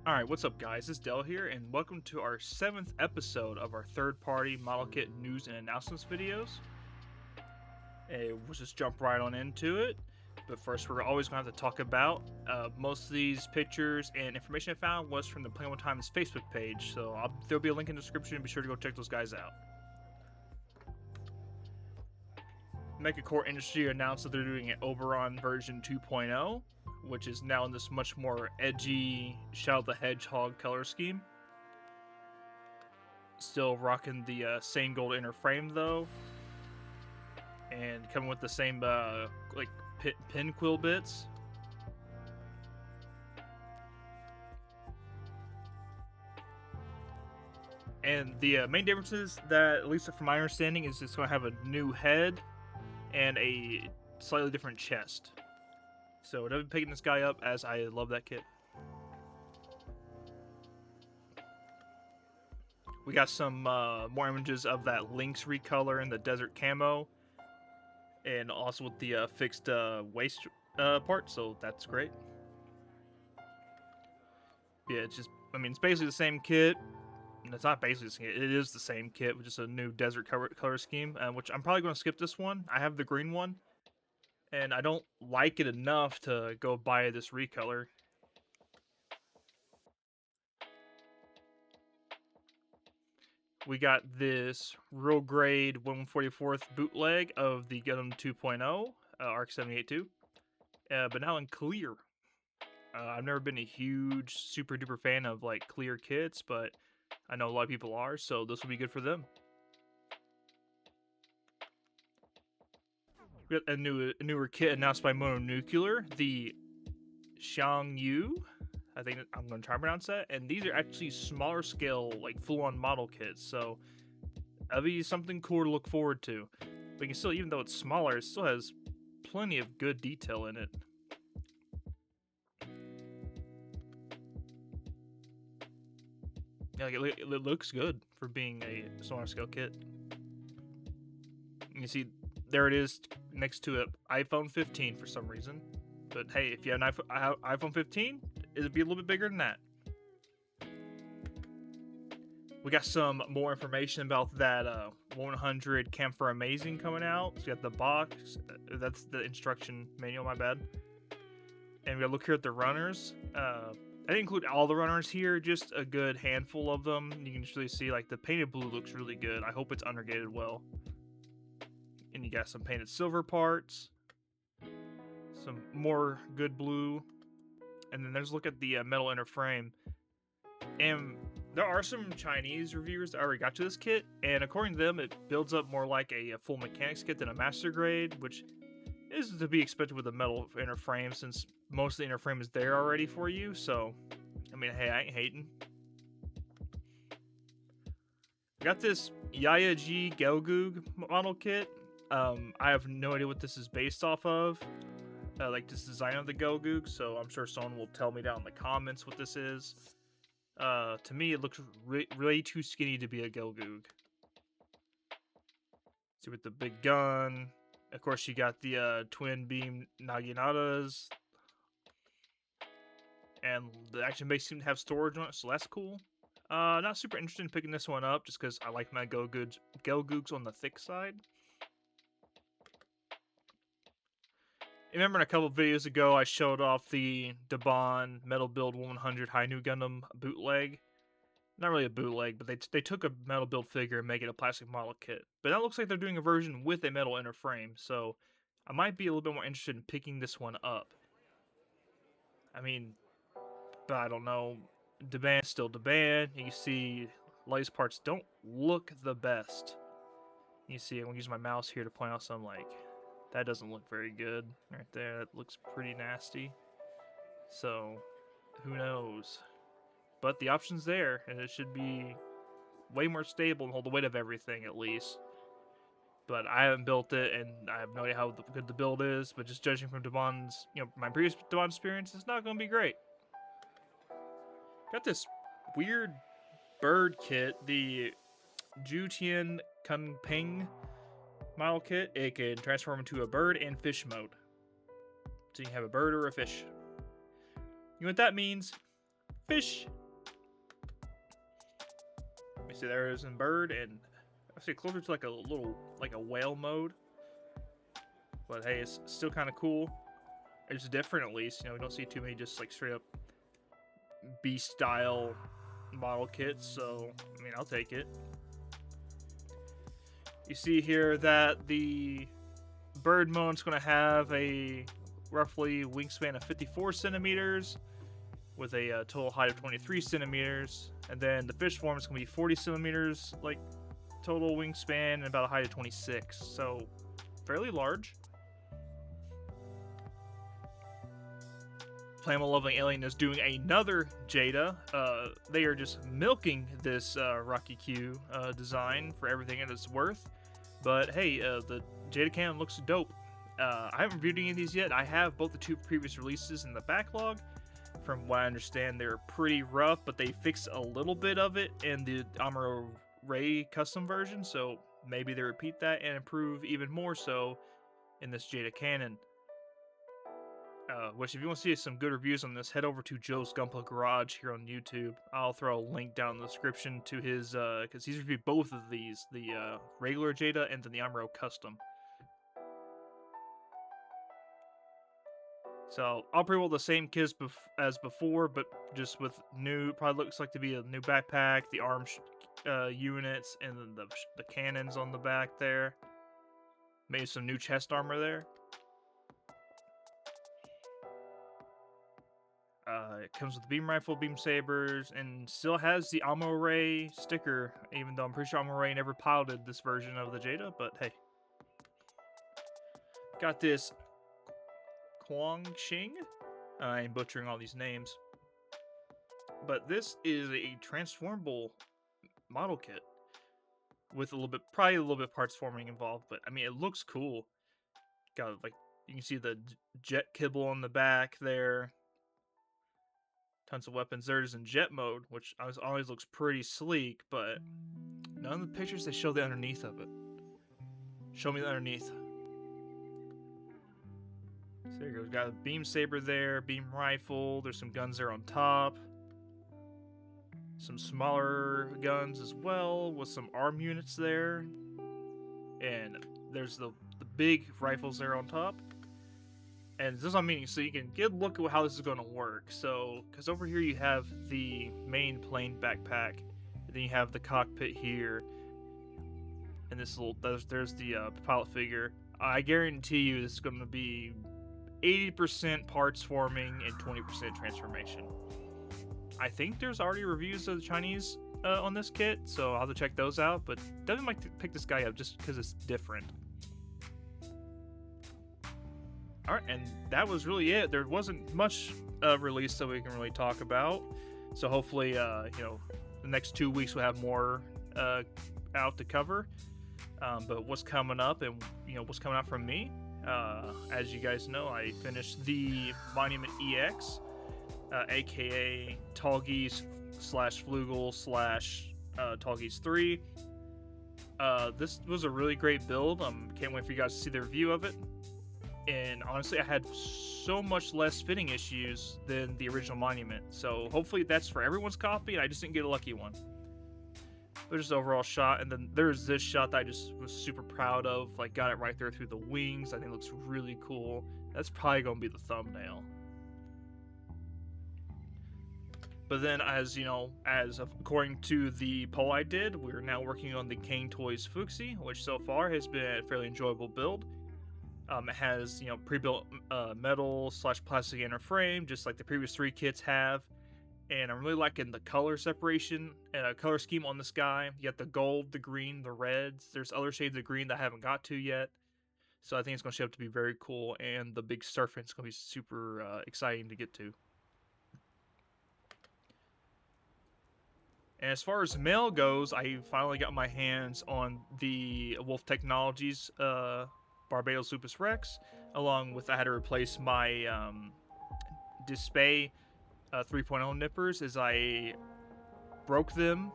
Alright, what's up guys? It's Dell here, and welcome to our 7th episode of our third-party model kit news and announcements videos. We'll just jump right on into it, but first we're always going to have to talk about most of these pictures and information I found was from the Playing One Time's Facebook page, so there'll be a link in the description, be sure to go check those guys out. Mecha Core Industry announced that they're doing an Oberon version 2.0, which is now in this much more edgy Shadow the Hedgehog color scheme. Still rocking the same gold inner frame though, and coming with the same like pin quill bits. And the main differences that, at least from my understanding, is it's going to have a new head and a slightly different chest. So I've been picking this guy up as I love that kit. We got some more images of that Lynx recolor in the desert camo, and also with the fixed waist part, so that's great. Yeah, it's just, I mean, it's basically the same kit. It's not basically the same kit, it is the same kit with just a new desert color scheme, which I'm probably going to skip this one. I have the green one, and I don't like it enough to go buy this recolor. We got this real grade 144th bootleg of the Gundam 2.0, ARC 78-2, but now in clear. I've never been a huge, super duper fan of like clear kits, but I know a lot of people are, so this will be good for them. We got a newer kit announced by Mononuclear, the Xiangyu. I think I'm going to try and pronounce that. And these are actually smaller scale, like full-on model kits, so that'll be something cool to look forward to. But you can still, even though it's smaller, it still has plenty of good detail in it. Yeah, like it looks good for being a smaller scale kit. You see, there it is next to an iPhone 15 for some reason. But hey, if you have an iPhone 15, it'll be a little bit bigger than that. We got some more information about that 100 Camphor Amazing coming out. So you got the box. That's the instruction manual, my bad. And we gotta look here at the runners. I didn't include all the runners here, just a good handful of them. You can usually see like the painted blue looks really good. I hope it's undergated well. And you got some painted silver parts. Some more good blue. And then there's a look at the metal inner frame. And there are some Chinese reviewers that already got to this kit, and according to them, it builds up more like a full mechanics kit than a master grade, which is to be expected with a metal inner frame since most of the inner frame is there already for you. So, I mean, hey, I ain't hating. Got this Yaya G Gelgoog model kit. I have no idea what this is based off of, like this design of the Gelgoog, so I'm sure someone will tell me down in the comments what this is. To me, it looks way too skinny to be a Gelgoog. See, with the big gun. Of course, you got the twin beam Naginatas. And the action base seems to have storage on it, so that's cool. Not super interested in picking this one up, just because I like my Gelgoogs on the thick side. Remember in a couple videos ago, I showed off the Debon Metal Build 100 High New Gundam bootleg. Not really a bootleg, but they took a metal build figure and make it a plastic model kit. But that looks like they're doing a version with a metal inner frame, so I might be a little bit more interested in picking this one up. I mean, but I don't know. Deban's still Deban. You can see Lice parts don't look the best. You see, I'm going to use my mouse here to point out some, like, that doesn't look very good right there. That looks pretty nasty. So, who knows? But the option's there, and it should be way more stable and hold the weight of everything, at least. But I haven't built it, and I have no idea how good the build is. But just judging from Devon's, my previous Devon experience, it's not going to be great. Got this weird bird kit, the Jutian Kunping model kit. It can transform into a bird and fish mode. So you can have a bird or a fish. You know what that means? Fish see there it is in bird, and I see closer to like a little, like a whale mode. But hey, it's still kind of cool. It's different at least. You know, we don't see too many just like straight up beast style model kits. So I mean, I'll take it. You see here that the bird mode's going to have a roughly wingspan of 54 centimeters with a total height of 23 centimeters, and then the fish form is going to be 40 centimeters, like total wingspan, and about a height of 26. So fairly large. Playable Loving Alien is doing another Jeda. They are just milking this Rocky Q design for everything it is worth. But hey, the Jeda cannon looks dope. I haven't reviewed any of these yet. I have both the two previous releases in the backlog. From what I understand, they're pretty rough, but they fixed a little bit of it in the Amuro Ray custom version, so maybe they repeat that and improve even more so in this Jeda cannon. Which, if you want to see some good reviews on this, head over to Joe's Gunpla Garage here on YouTube. I'll throw a link down in the description to his, because he's reviewed both of these, the regular Jeda and then the Amuro Custom. So, I'll pretty well the same kits as before, but just with new, probably looks like to be a new backpack, the arm units, and then the cannons on the back there. Maybe some new chest armor there. It comes with beam rifle, beam sabers, and still has the Amuro Ray sticker, even though I'm pretty sure Amuro Ray never piloted this version of the Jeda, but hey. Got this Quangxing. I'm butchering all these names. But this is a transformable model kit with a little bit, probably a little bit parts forming involved, but I mean, it looks cool. Got like, you can see the jet kibble on the back there. Tons of weapons. There's in jet mode, which always looks pretty sleek, but none of the pictures they show the underneath of it. Show me the underneath. So there you go. Got a beam saber there, beam rifle. There's some guns there on top. Some smaller guns as well, with some arm units there. And there's the big rifles there on top. And this is what I'm meaning, so you can get a look at how this is going to work. So, because over here you have the main plane backpack, and then you have the cockpit here, and this little, there's the pilot figure. I guarantee you this is going to be 80% parts forming and 20% transformation. I think there's already reviews of the Chinese on this kit, so I'll have to check those out, but definitely might pick this guy up just because it's different. Alright, and that was really it. There wasn't much release that we can really talk about. So hopefully, you know, the next 2 weeks we'll have more out to cover. But what's coming up and, you know, what's coming out from me, as you guys know, I finished the Monument EX, aka Tallgeese / Flugel / Tallgeese 3. This was a really great build. Can't wait for you guys to see the review of it. And honestly, I had so much less fitting issues than the original Monument. So hopefully that's for everyone's copy, and I just didn't get a lucky one. But just overall shot, and then there's this shot that I just was super proud of. Like, got it right there through the wings. I think it looks really cool. That's probably going to be the thumbnail. But then, as you know, according to the poll I did, we're now working on the Kane Toys Fuxi, which so far has been a fairly enjoyable build. It has, you know, pre-built metal / plastic inner frame, just like the previous 3 kits have. And I'm really liking the color separation and color scheme on this guy. You got the gold, the green, the reds. There's other shades of green that I haven't got to yet. So I think it's going to shape up to be very cool. And the big serpent's going to be super exciting to get to. And as far as mail goes, I finally got my hands on the Wolf Technologies Barbados Lupus Rex, along with I had to replace my Display 3.0 nippers as I broke them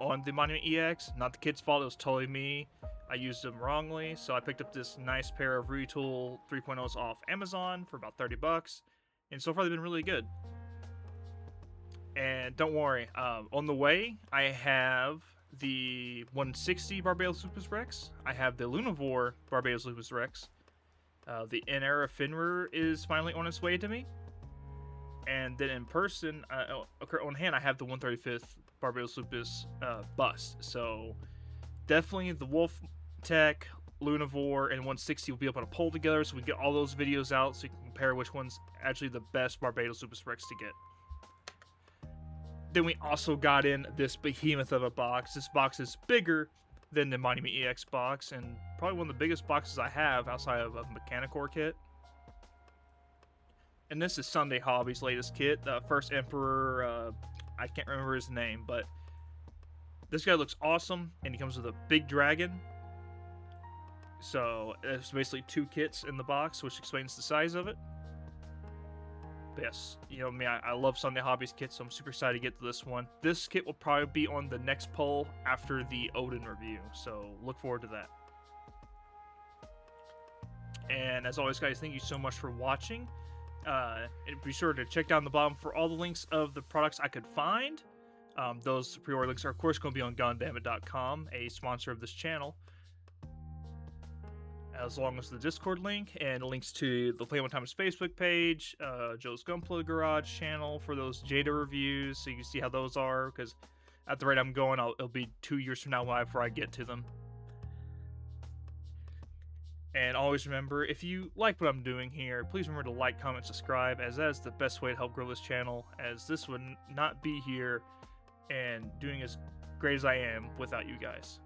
on the Monument EX. Not the kid's fault, it was totally me. I used them wrongly, so I picked up this nice pair of Retool 3.0s off Amazon for about 30 bucks, and so far they've been really good. And don't worry, on the way I have the 160 Barbados Lupus Rex. I have the Lunivore Barbados Lupus Rex. The N-Era Finrer is finally on its way to me. And then in person, on hand, I have the 135th Barbados Lupus bust. So definitely the Wolf Tech, Lunivore, and 160 will be able to pull together, so we can get all those videos out so you can compare which one's actually the best Barbados Lupus Rex to get. Then we also got in this behemoth of a box. This box is bigger than the Monument EX box, and probably one of the biggest boxes I have outside of a Mechanicore kit. And this is Sunday Hobby's latest kit, the First Emperor. I can't remember his name, but this guy looks awesome, and he comes with a big dragon. So it's basically 2 kits in the box, which explains the size of it. But yes, you know me, I love Sunday Hobby's kits, so I'm super excited to get to this one. This kit will probably be on the next poll after the Odin review, so look forward to that. And as always, guys, thank you so much for watching. And be sure to check down the bottom for all the links of the products I could find. Those pre-order links are, of course, going to be on Gundamit.com, a sponsor of this channel, as long as the Discord link and links to the Play One Time's Facebook page, Joe's Gunpla Garage channel for those Jeda reviews, so you can see how those are, because at the rate I'm going, it'll be 2 years from now before I get to them. And always remember, if you like what I'm doing here, please remember to like, comment, subscribe, as that is the best way to help grow this channel, as this would not be here and doing as great as I am without you guys.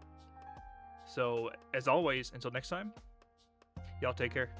So, as always, until next time, y'all take care.